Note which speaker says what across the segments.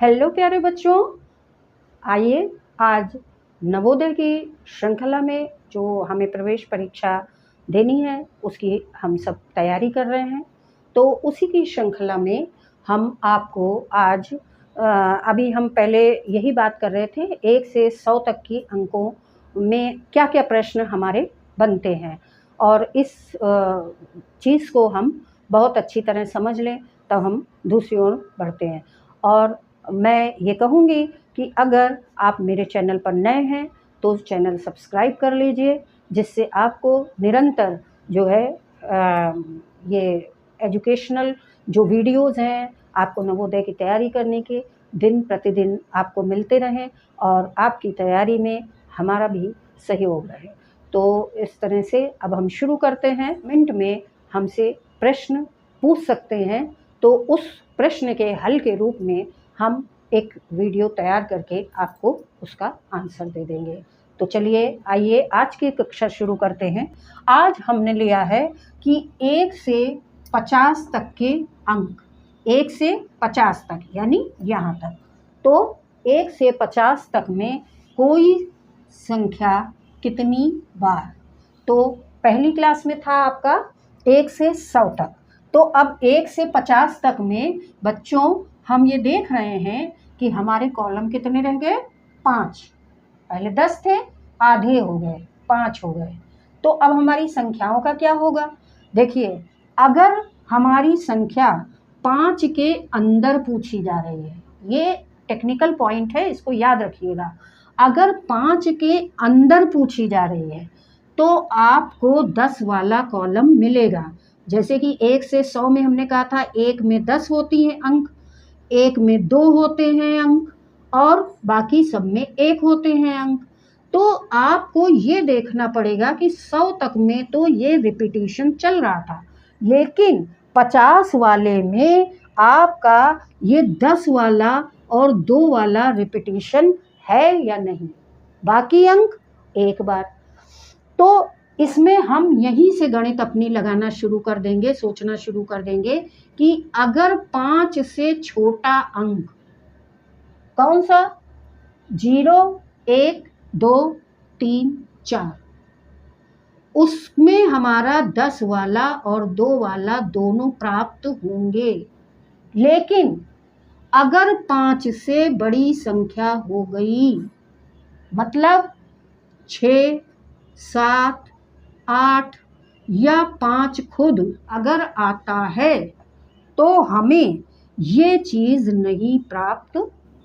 Speaker 1: Hello प्यारे बच्चों, आइए आज नवोदय की श्रृंखला में जो हमें प्रवेश परीक्षा देनी है उसकी हम सब तैयारी कर रहे हैं। तो उसी की श्रृंखला में हम आपको आज अभी हम पहले यही बात कर रहे थे 1 से 100 तक की अंकों में क्या क्या प्रश्न हमारे बनते हैं, और इस चीज़ को हम बहुत अच्छी तरह समझ लें तब हम दूसरी ओर बढ़ते हैं। और मैं ये कहूँगी कि अगर आप मेरे चैनल पर नए हैं तो चैनल सब्सक्राइब कर लीजिए, जिससे आपको निरंतर जो है ये एजुकेशनल जो वीडियोज़ हैं आपको नवोदय की तैयारी करने के दिन प्रतिदिन आपको मिलते रहें और आपकी तैयारी में हमारा भी सहयोग रहे। तो इस तरह से अब हम शुरू करते हैं। मिनट में हमसे प्रश्न पूछ सकते हैं, तो उस प्रश्न के हल के रूप में हम एक वीडियो तैयार करके आपको उसका आंसर दे देंगे। तो चलिए आइए आज की कक्षा शुरू करते हैं। आज हमने लिया है कि 1 से 50 तक के अंक, 1 से 50 तक यानी यहाँ तक। तो 1 से 50 तक में कोई संख्या कितनी बार, तो पहली क्लास में था आपका 1 से 100 तक। तो अब 1 से 50 तक में बच्चों हम ये देख रहे हैं कि हमारे कॉलम कितने रह गए, 5। पहले 10 थे, आधे हो गए, 5 हो गए। तो अब हमारी संख्याओं का क्या होगा? देखिए, अगर हमारी संख्या 5 के अंदर पूछी जा रही है, ये टेक्निकल पॉइंट है, इसको याद रखिएगा। अगर 5 के अंदर पूछी जा रही है तो आपको 10 वाला कॉलम मिलेगा। जैसे कि 1 से 100 में हमने कहा था 1 में 10 होती हैं अंक, 1 में 2 होते हैं अंक और बाकी सब में 1 होते हैं अंक। तो आपको ये देखना पड़ेगा कि 100 तक में तो ये रिपीटिशन चल रहा था, लेकिन 50 वाले में आपका ये 10 वाला और 2 वाला रिपीटिशन है या नहीं, बाकी अंक एक बार। तो इसमें हम यहीं से गणित अपनी लगाना शुरू कर देंगे, सोचना शुरू कर देंगे कि अगर 5 से छोटा अंक कौन सा, 0, 1, 2, 3, 4, उसमें हमारा 10 वाला और 2 वाला दोनों प्राप्त होंगे। लेकिन अगर 5 से बड़ी संख्या हो गई, मतलब 6, 7, 8 या 5 खुद अगर आता है तो हमें ये चीज़ नहीं प्राप्त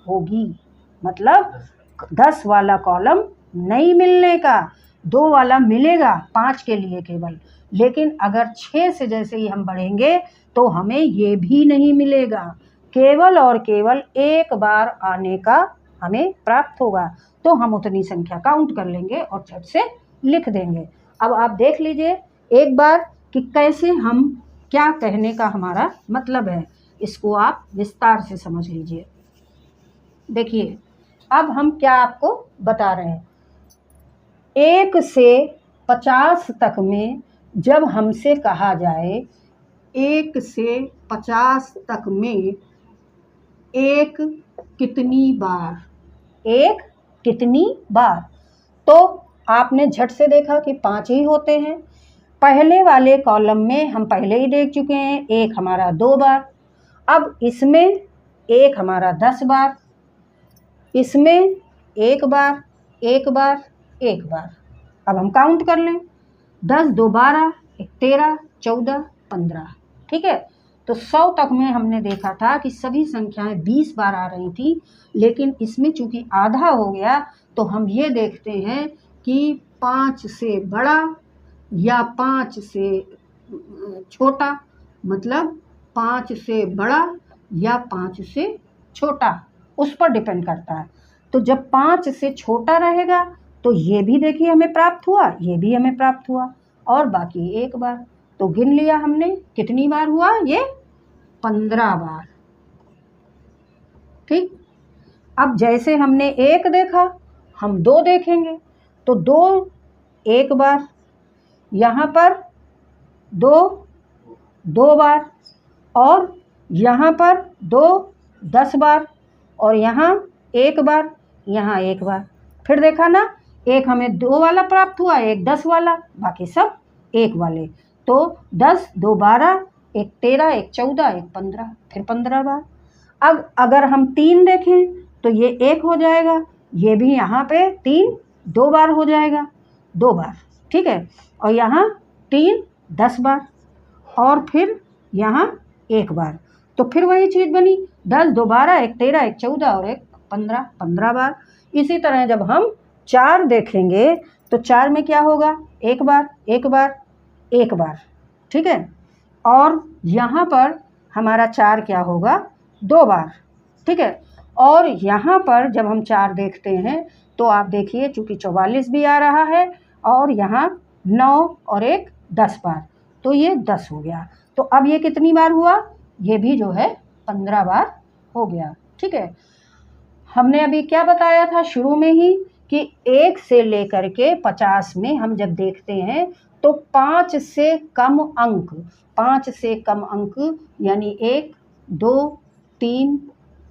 Speaker 1: होगी। मतलब 10 वाला कॉलम नहीं मिलने का, 2 वाला मिलेगा 5 के लिए केवल। लेकिन अगर 6 से जैसे ही हम बढ़ेंगे तो हमें ये भी नहीं मिलेगा, केवल और केवल एक बार आने का हमें प्राप्त होगा। तो हम उतनी संख्या काउंट कर लेंगे और झट से लिख देंगे। अब आप देख लीजिए एक बार कि कैसे हम, क्या कहने का हमारा मतलब है, इसको आप विस्तार से समझ लीजिए। देखिए, अब हम क्या आपको बता रहे हैं। 1 से 50 तक में जब हमसे कहा जाए 1 से 50 तक में एक कितनी बार, एक कितनी बार, तो आपने झट से देखा कि 5 ही होते हैं। पहले वाले कॉलम में हम पहले ही देख चुके हैं, एक हमारा 2 बार। अब इसमें एक हमारा 10 बार, इसमें एक बार, एक बार, एक बार। अब हम काउंट कर लें, 10, 2, 12, 1, 13, 14, 15। ठीक है। तो 100 तक में हमने देखा था कि सभी संख्याएं 20 बार आ रही थी, लेकिन इसमें चूंकि आधा हो गया तो हम ये देखते हैं कि 5 से बड़ा या 5 से छोटा, मतलब 5 से बड़ा या 5 से छोटा, उस पर डिपेंड करता है। तो जब 5 से छोटा रहेगा तो ये भी देखिए हमें प्राप्त हुआ, ये भी हमें प्राप्त हुआ, और बाकी एक बार। तो गिन लिया हमने कितनी बार हुआ, ये 15 बार। ठीक। अब जैसे हमने 1 देखा, हम 2 देखेंगे तो 2 एक बार, यहाँ पर 2 2 बार, और यहाँ पर 2 10 बार, और यहाँ एक बार, यहाँ एक बार। फिर देखा ना, एक हमें 2 वाला प्राप्त हुआ, एक 10 वाला, बाकी सब 1 वाले। तो 10, 2 12, एक 13, एक 14, एक 15, फिर 15 बार। अब अगर हम 3 देखें तो ये 1 हो जाएगा, ये भी यहाँ पे 3 2 बार हो जाएगा, 2 बार, ठीक है। और यहाँ 3 10 बार, और फिर यहाँ 1 बार। तो फिर वही चीज़ बनी, 10 2 12, एक 13, एक 14 और एक 15, 15 बार। इसी तरह जब हम 4 देखेंगे तो 4 में क्या होगा, 1 बार 1 बार 1 बार, ठीक है। और यहाँ पर हमारा 4 क्या होगा, 2 बार, ठीक है। और यहाँ पर जब हम 4 देखते हैं तो आप देखिए, चूँकि 44 भी आ रहा है और यहाँ 9 और एक 10 बार, तो ये 10 हो गया। तो अब ये कितनी बार हुआ, ये भी जो है 15 बार हो गया, ठीक है। हमने अभी क्या बताया था शुरू में ही कि 1 से लेकर के 50 में हम जब देखते हैं तो 5 से कम अंक, 5 से कम अंक यानी 1 2 3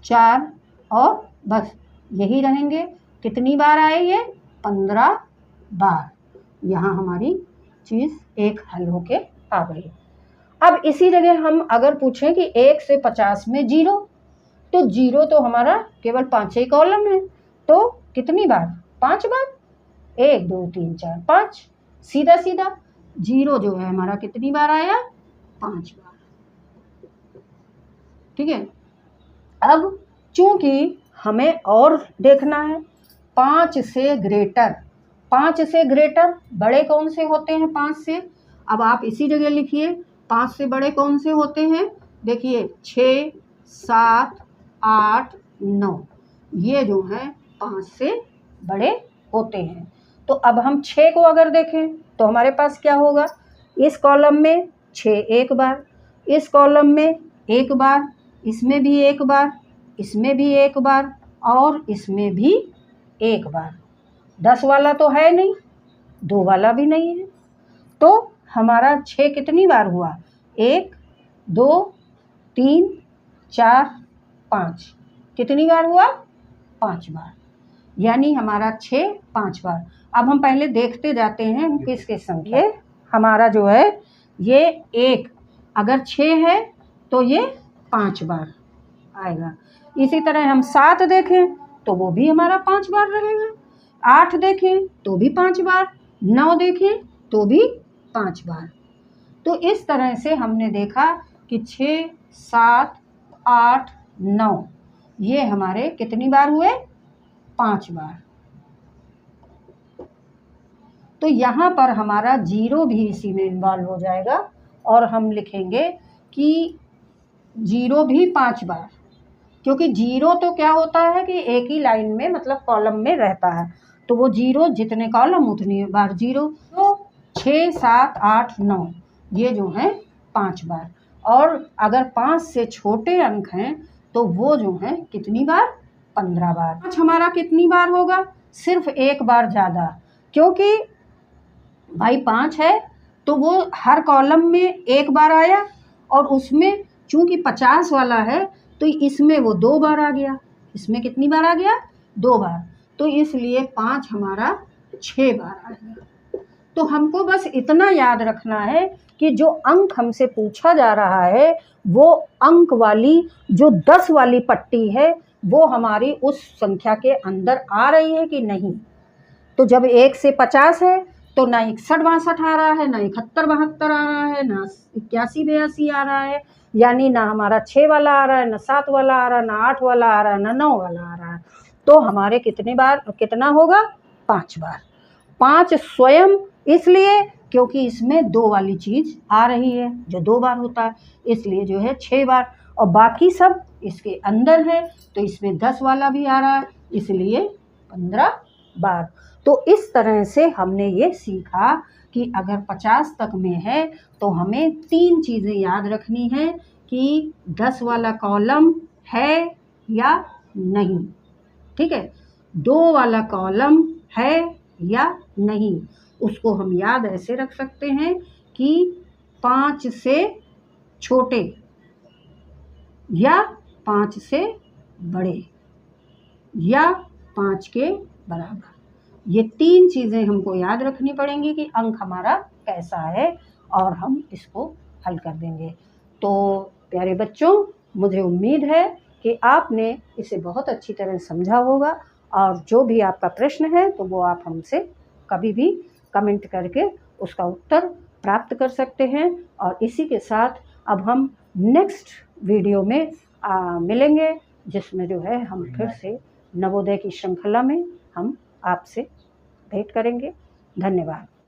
Speaker 1: 4 और बस यही रहेंगे। कितनी बार आए ये, 15 बार। यहाँ हमारी चीज़ एक हल होके आ गई। अब इसी जगह हम अगर पूछें कि 1 से 50 में 0, तो 0 तो हमारा केवल 5 ही कॉलम है, तो कितनी बार, 5 बार, 1 2 3 4 5, सीधा सीधा 0 जो है हमारा कितनी बार आया, 5 बार, ठीक है। अब चूंकि हमें और देखना है, 5 से ग्रेटर, 5 से ग्रेटर बड़े कौन से होते हैं, 5 से, अब आप इसी जगह लिखिए 5 से बड़े कौन से होते हैं, देखिए 6 7 8 9, ये जो है 5 से बड़े होते हैं। तो अब हम 6 को अगर देखें तो हमारे पास क्या होगा, इस कॉलम में 6 1 बार, इस कॉलम में 1 बार, इसमें भी 1 बार, इसमें भी 1 बार और इसमें भी 1 बार। 10 वाला तो है नहीं, 2 वाला भी नहीं है, तो हमारा 6 कितनी बार हुआ, 1 2 3 4 5, कितनी बार हुआ, 5 बार, यानी हमारा 6 5 बार। अब हम पहले देखते जाते हैं किस किस संख्या, हमारा जो है ये 1 अगर 6 है तो ये 5 बार आएगा। इसी तरह हम 7 देखें तो वो भी हमारा 5 बार रहेगा, 8 देखें तो भी 5 बार, 9 देखें तो भी 5 बार। तो इस तरह से हमने देखा कि 6 7 8 9 ये हमारे कितनी बार हुए, 5 बार। तो यहाँ पर हमारा 0 भी इसी में इन्वॉल्व हो जाएगा और हम लिखेंगे कि 0 भी 5 बार, क्योंकि 0 तो क्या होता है कि एक ही लाइन में मतलब कॉलम में रहता है, तो वो 0 जितने कॉलम उतनी बार 0। तो 6 7 8 9 ये जो है 5 बार, और अगर 5 से छोटे अंक हैं तो वो जो है कितनी बार, 15 बार। 5 हमारा कितनी बार होगा, सिर्फ 1 बार ज़्यादा, क्योंकि भाई 5 है तो वो हर कॉलम में 1 बार आया और उसमें चूंकि 50 वाला है तो इसमें वो 2 बार आ गया, इसमें कितनी बार आ गया, 2 बार, तो इसलिए 5 हमारा 6 बार आ गया। तो हमको बस इतना याद रखना है कि जो अंक हमसे पूछा जा रहा है वो अंक वाली जो 10 वाली पट्टी है वो हमारी उस संख्या के अंदर आ रही है कि नहीं। तो जब 1 से 50 है तो ना 61 62 आ रहा है, ना 71 72 आ रहा है, ना 81 82 आ रहा है, यानी ना हमारा 6 वाला आ रहा है, ना 7 वाला आ रहा है, ना 8 वाला आ रहा है, ना 9 वाला आ रहा है। तो हमारे कितने बार, कितना होगा, 5 बार। 5 स्वयं इसलिए क्योंकि इसमें 2 वाली चीज़ आ रही है जो 2 बार होता है, इसलिए जो है 6 बार, और बाकी सब इसके अंदर है तो इसमें 10 वाला भी आ रहा है इसलिए 15 बार। तो इस तरह से हमने ये सीखा कि अगर 50 तक में है तो हमें 3 चीज़ें याद रखनी है कि 10 वाला कॉलम है या नहीं, ठीक है, 2 वाला कॉलम है या नहीं। उसको हम याद ऐसे रख सकते हैं कि 5 से छोटे या 5 से बड़े, या 5 के बराबर। ये 3 चीज़ें हमको याद रखनी पड़ेंगी कि अंक हमारा कैसा है और हम इसको हल कर देंगे। तो प्यारे बच्चों, मुझे उम्मीद है कि आपने इसे बहुत अच्छी तरह समझा होगा और जो भी आपका प्रश्न है तो वो आप हमसे कभी भी कमेंट करके उसका उत्तर प्राप्त कर सकते हैं। और इसी के साथ अब हम नेक्स्ट वीडियो में मिलेंगे, जिसमें जो है हम फिर से नवोदय की श्रृंखला में हम आपसे भेंट करेंगे। धन्यवाद।